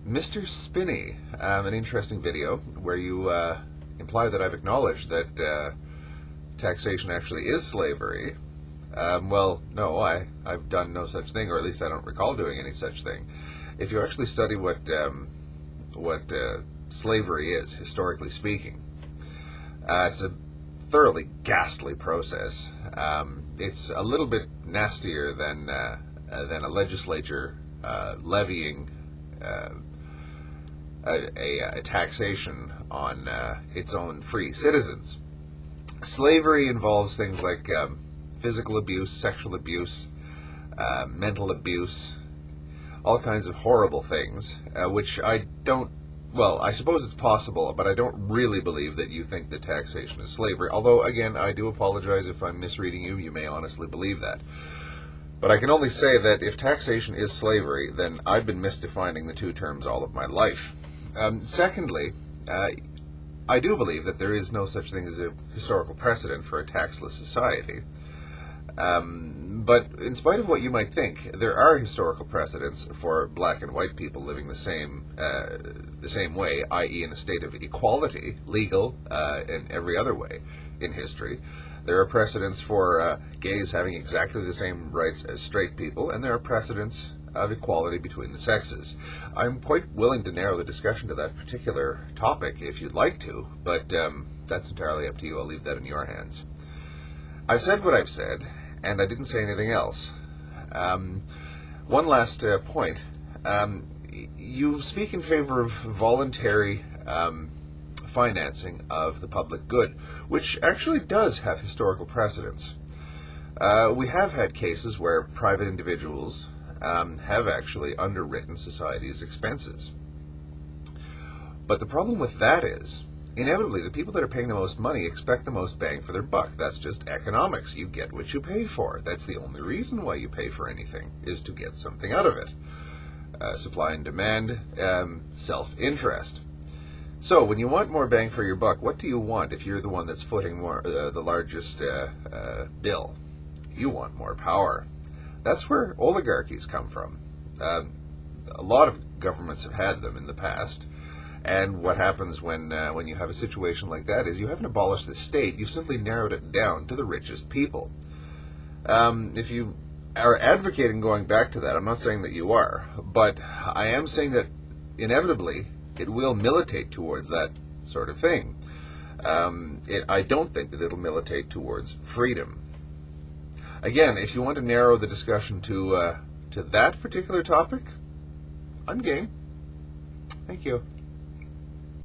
Mr. Spinney, an interesting video where you imply that I've acknowledged that taxation actually is slavery. Well, no, I've done no such thing, or at least I don't recall doing any such thing. If you actually study what slavery is, historically speaking, it's a thoroughly ghastly process. It's a little bit nastier than a legislature levying a taxation on its own free citizens. Slavery involves things like physical abuse, sexual abuse, mental abuse, all kinds of horrible things, which I don't, well, I suppose it's possible, but I don't really believe that you think that taxation is slavery. Although, again, I do apologize if I'm misreading you. You may honestly believe that. But I can only say that if taxation is slavery, then I've been misdefining the two terms all of my life. Secondly, I do believe that there is no such thing as a historical precedent for a taxless society. But in spite of what you might think, there are historical precedents for black and white people living the same way, i.e. in a state of equality, legal and every other way in history. There are precedents for gays having exactly the same rights as straight people, and there are precedents of equality between the sexes. I'm quite willing to narrow the discussion to that particular topic if you'd like to, but that's entirely up to you. I'll leave that in your hands. I've said what I've said, and I didn't say anything else. One last point. You speak in favor of voluntary financing of the public good, which actually does have historical precedents. We have had cases where private individuals have actually underwritten society's expenses. But the problem with that is, inevitably, the people that are paying the most money expect the most bang for their buck. That's just economics. You get what you pay for. That's the only reason why you pay for anything, is to get something out of it. Supply and demand, self-interest. So, when you want more bang for your buck, what do you want if you're the one that's footing the largest bill? You want more power. That's where oligarchies come from. A lot of governments have had them in the past. And what happens when you have a situation like that is you haven't abolished the state, you've simply narrowed it down to the richest people. If you are advocating going back to that, I'm not saying that you are, but I am saying that inevitably it will militate towards that sort of thing. I don't think that it'll militate towards freedom. Again, if you want to narrow the discussion to that particular topic, I'm game. Thank you.